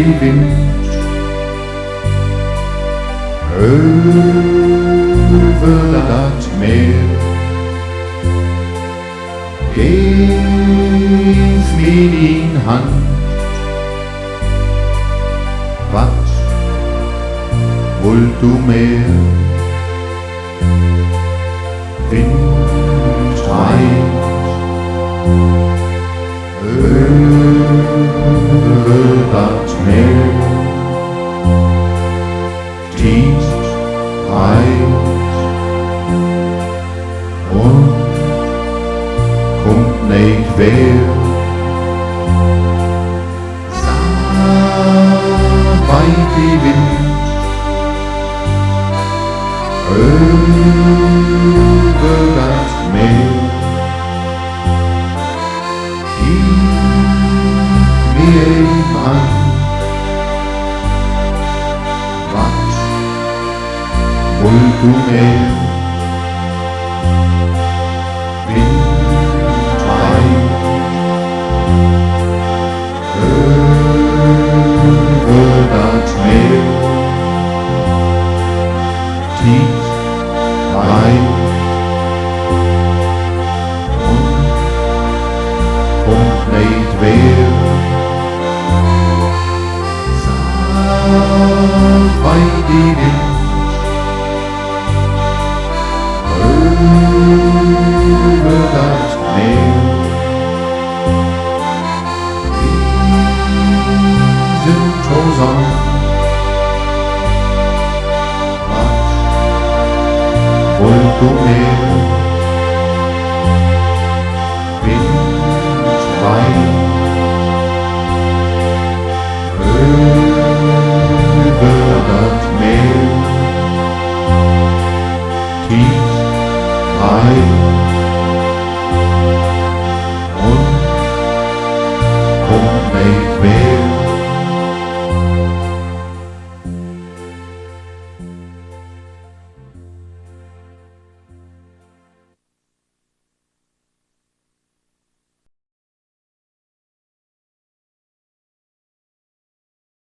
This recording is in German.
die Wind über das Meer. Gib mir in Hand, was wollt du mehr? Wind weit über das Meer, tief weit und kommt nicht wer. Sag weit die Wind über das Meer. Gib mir ihm an, was wollt du mehr? Wind weit über das Meer, tief weit und kommt nicht wer. Sag weit die Wind über das Meer. Diesen Tosan, was wollt du mehr?